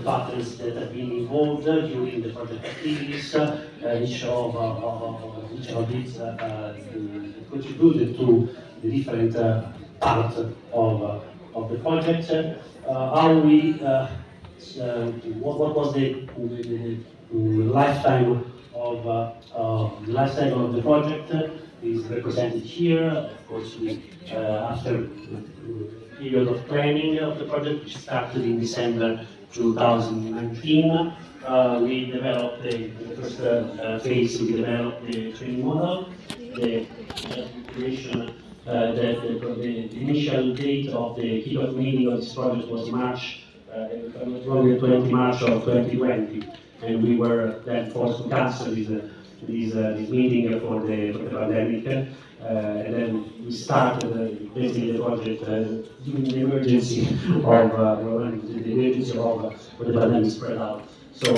partners that have been involved during the project activities. Each of these contributed to the different parts of the project. How we, what was the lifetime of the life cycle of the project is represented here. Of course, after a period of planning of the project, which started in December 2019, we developed the first phase. We developed the training model, the creation. The initial date of the kickoff meeting of this project was March, 20 March of 2020, and we were then forced to cancel this meeting for the pandemic, and then we started basically the project during the emergency of when the pandemic spread out. So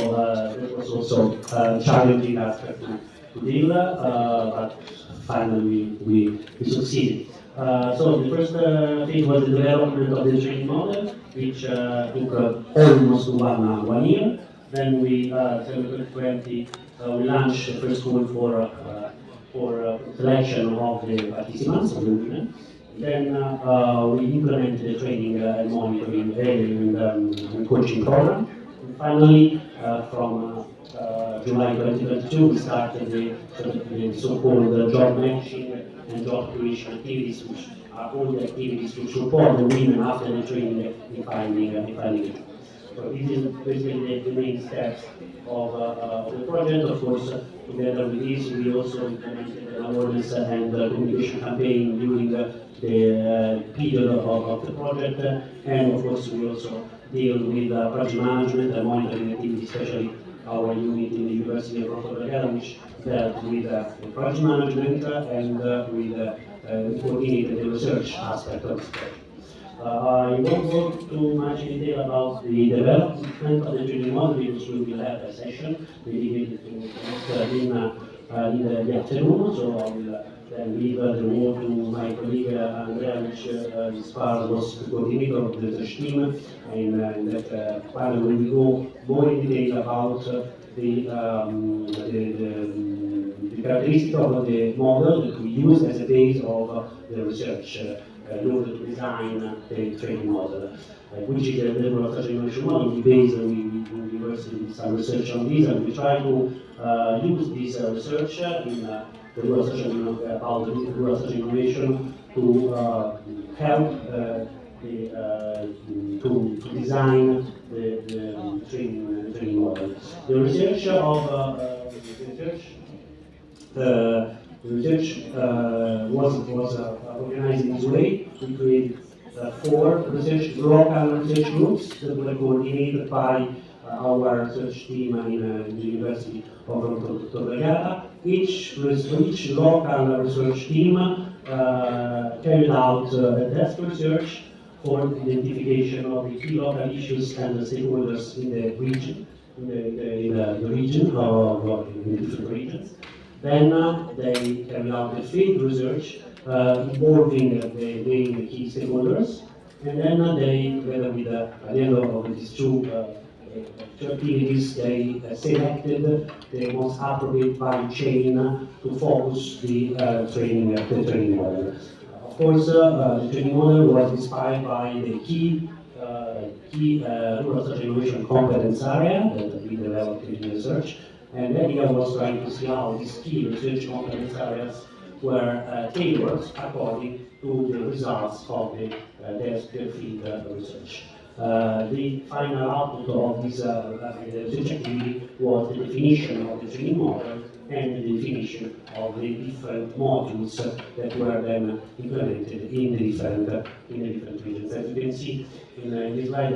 that was also a challenging aspect to deal, but finally we succeeded. So the first phase was the development of the training model, which took almost one year. Then we, 2020, we launched the first call for selection of the participants, of the women. Then we implemented the training and monitoring and coaching program. And finally, from July 2022, we started the so-called job matching and job creation activities, which are all the activities to support the women after the training in finding a job. So this is basically the main steps of the project. Of course, together with this, we also implemented an awareness and communication campaign during the period of the project, and of course, we also deal with project management and monitoring activities, especially our unit in the University of North Carolina, which dealt with project management and with coordinated the research aspect of this project. I won't go too much in detail about the development of the training model because we will have a session dedicated to it in the afternoon, so I will then leave the word to my colleague Andrea, which as far was the coordinator of the research team, and that panel will go more in detail about the characteristics of the model that we use as a base of the research in order to design the training model, which is the research innovation model. We base in the university with some research on this, and we try to use this research in the research about the research innovation to help to design the training model. The research was organized in this way. We created 4 local research groups that were coordinated by our research team in the University of North Carolina. Each local research team carried out a desk research for identification of the key local issues and the stakeholders in the region, in different regions. Then they carried out the field research involving the main key stakeholders, and then they, together with at the end of these two activities, they selected the most appropriate value chain to focus the training model. Of course, the training model was inspired by the key rural research innovation competence area that we developed in the research. And the idea was trying to see how these key research competence areas were tailored according to the results of their field research. The final output of this research activity was the definition of the training model and the definition of the different modules that were then implemented in the different regions. As you can see in this slide,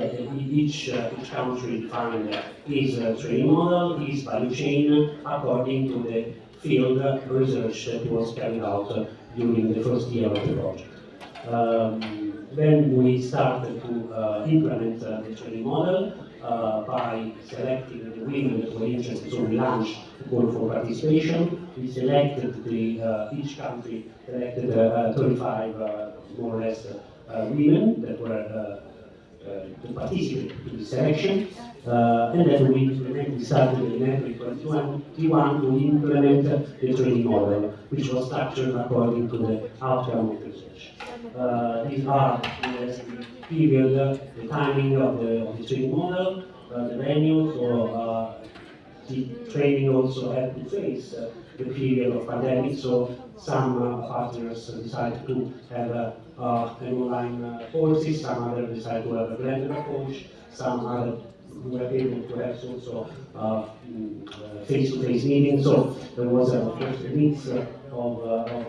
each country defined its training model, its value chain, according to the field research that was carried out during the first year of the project. Then we started to implement the training model by selecting the women that were interested. So we launched a call for participation. We selected each country selected 35 more or less women that were to participate in the selection, And then we started in April 2021 to implement the training model, which was structured according to the outcome of the research. These are the period, the timing of the training model, the venue, so the training also had to face the period of pandemic, so some partners decided to have an online courses, some others decided to have a blended approach, some others were able to have also face-to-face meetings. So there was of course a mix of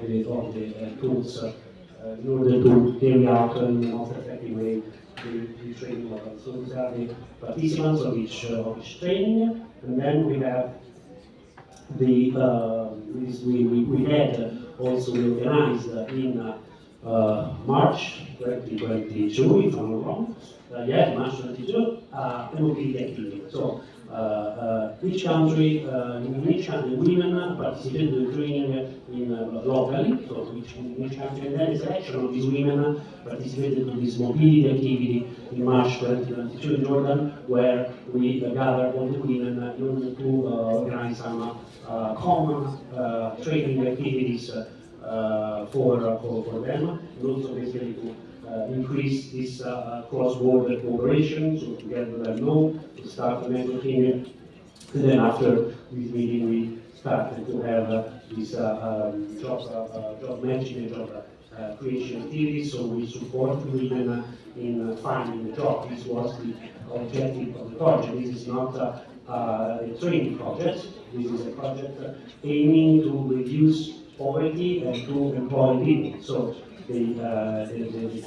the tools in order to carry out in the most effective way the training model. So these are the participants of each training, and then we have the we had also organized in March 2022, if I'm not wrong. March 22, a mobility activity. So each country, in each country, women participated in training locally, so in each country, and then the selection of these women participated in this mobility activity in March 2022 in Jordan, where we gathered all the women in order to organize some common training activities for them, and also basically to increase this cross-border cooperation, so to get them know, to start the networking, and then after this meeting we started to have this job matching and job creation activities, so we support women in finding a job. This was the objective of the project. This is not a training project, this is a project aiming to reduce poverty and to employ people. So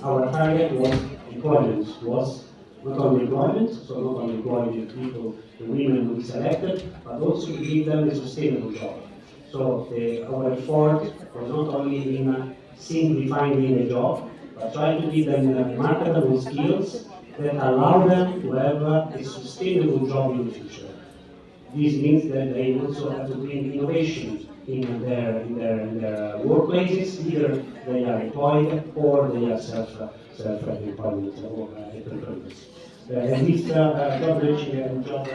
our target was employment, was not only employment, so not only employing people, the women we selected, but also to give them a sustainable job. So our effort was not only in simply finding a job, but trying to give them marketable skills that allow them to have a sustainable job in the future. This means that they also have to bring innovation in their workplaces, either they are employed or they are self-employment or entrepreneurs. And these job matching and job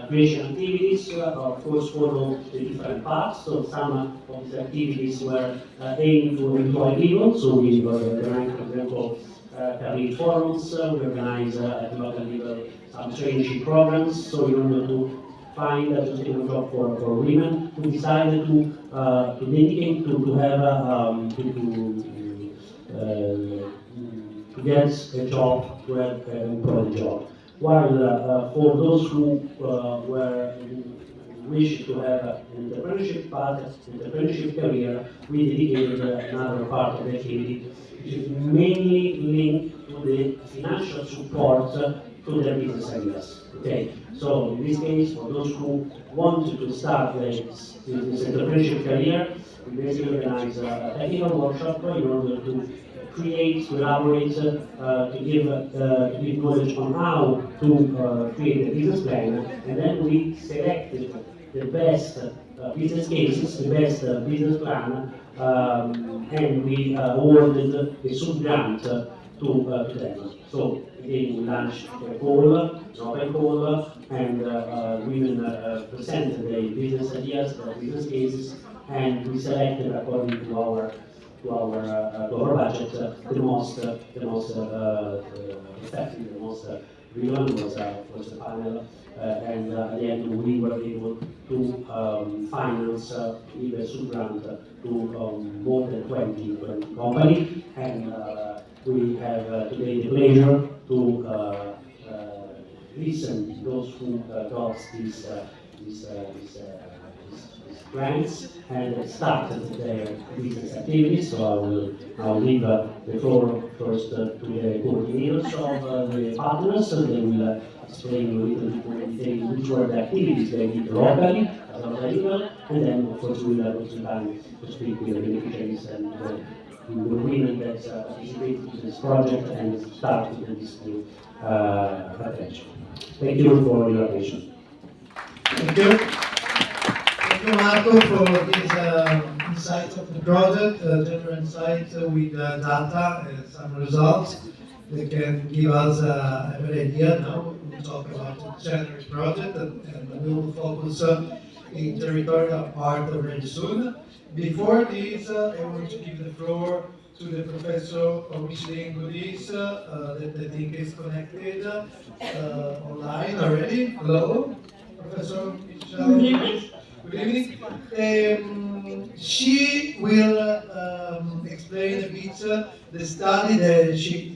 creation activities, of course, follow the different paths. So some of these activities were aimed to employ people. So we organized, for example, career forums. We organized at the local level some traineeship programs. So in order to find a sustainable job for women, we decided to dedicate to have to get a job, to have an employed job. While for those who wish to have an entrepreneurship path, entrepreneurship career, we dedicated another part of the activity, which is mainly linked to the financial support to their business ideas. Okay, so in this case, for those who wanted to start this entrepreneurship career, we basically organize a technical workshop in order to create, to elaborate, to give knowledge on how to create a business plan, and then we selected the best business cases, the best business plan, and we awarded a sub-grant to them. So again, we launched a call, an open call, and women presented their business ideas, their business cases, and we selected according to our budget the most effective, the most relevant was the panel, and at the end we were able to finance with a sub-grant to more than 20 companies, and we have today the pleasure to listen to those who got these grants and started their business activities. So I'll leave the floor first to the coordinators of the partners, so they will explain a little bit more in detail which were the activities they did locally, at a local level, and then of course we'll have some time to speak with the beneficiaries and the women that participated in this project and started this new attention. Thank you for your attention. Thank you. Thank you, Marco, for this insight of the project, general insight with data and some results that can give us a better idea now we talk about the January project, and we will focus in territorial part already soon. Before this, I want to give the floor to the professor of Michelin Goodies that I think is connected online already. Hello, Professor Michelle. Good evening. She will explain a bit the study that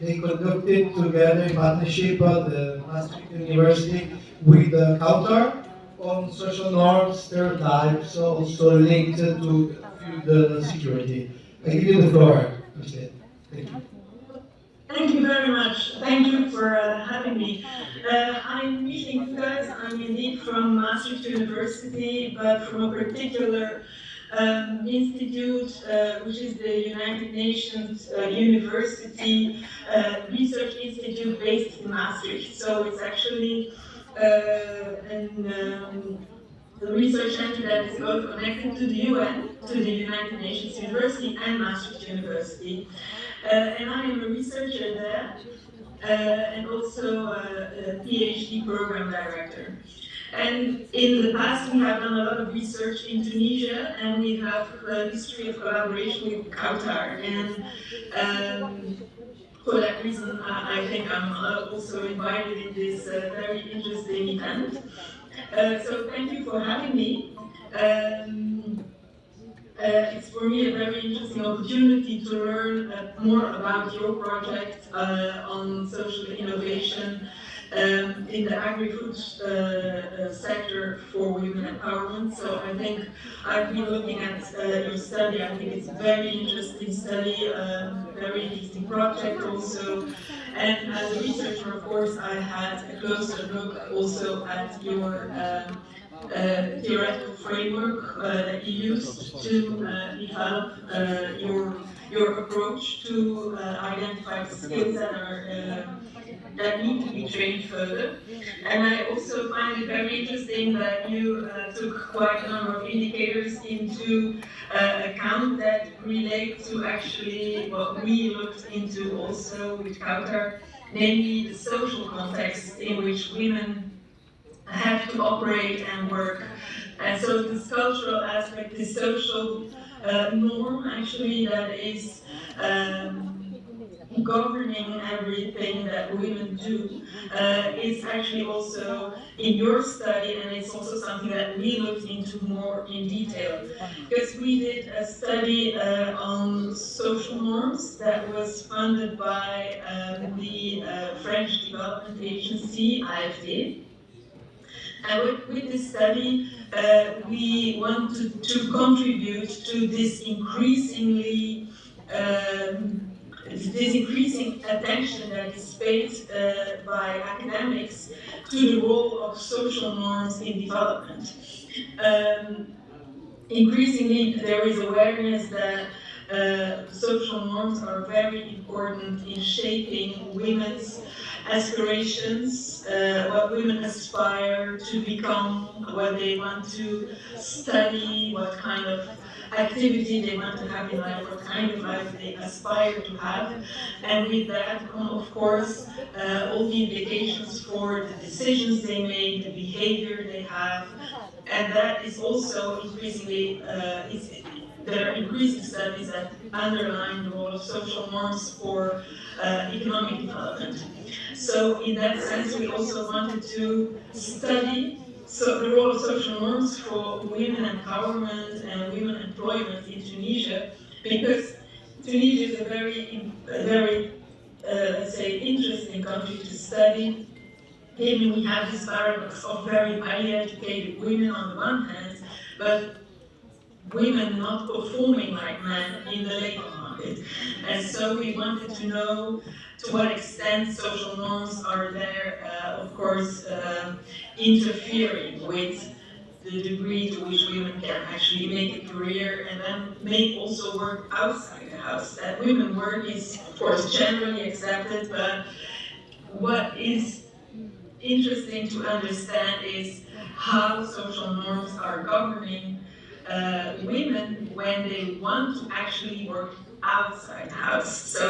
they conducted together in partnership at the Maastricht University with Kautar on social norms, stereotypes, also linked to food security. I give you the floor, Michelle. Thank you. Thank you very much. Thank you for having me. I'm meeting you guys. I'm indeed from Maastricht University, but from a particular institute, which is the United Nations University Research Institute based in Maastricht. So it's actually the research center that is both connected to the UN, to the United Nations University and Maastricht University. And I am a researcher there, and also a PhD program director. And in the past, we have done a lot of research in Tunisia, and we have a history of collaboration with Qatar. And for that reason, I think I'm also invited in this very interesting event. So thank you for having me. It's for me a very interesting opportunity to learn more about your project on social innovation in the agri-food sector for women empowerment. So I think I've been looking at your study. I think it's a very interesting study, very interesting project also. And as a researcher, of course, I had a closer look also at your theoretical framework that you used to develop your approach to identify the skills that are that need to be trained further. And I also find it very interesting that you took quite a number of indicators into account that relate to actually what we looked into also with Kautar, namely the social context in which women have to operate and work. And so this cultural aspect, this social norm actually that is governing everything that women do is actually also in your study, and it's also something that we looked into more in detail. Because we did a study on social norms that was funded by the French Development Agency, AFD. And with this study, we wanted to contribute to this increasing attention that is paid by academics to the role of social norms in development. Increasingly, there is awareness that social norms are very important in shaping women's aspirations, what women aspire to become, what they want to study, what kind of activity they want to have in life, what kind of life they aspire to have. And with that come, of course, all the implications for the decisions they make, the behavior they have. And that is also increasingly, there are increasing studies that underline the role of social norms for economic development. So in that sense, we also wanted to study the role of social norms for women empowerment and women employment in Tunisia, because Tunisia is a very let's say, interesting country to study. Given we have this paradox of very highly educated women on the one hand, but women not performing like men in the labor market. And so we wanted to know to what extent social norms are there, of course, interfering with the degree to which women can actually make a career and then make also work outside the house. That women work is, of course, generally accepted, but what is interesting to understand is how social norms are governing women when they want to actually work outside the house. So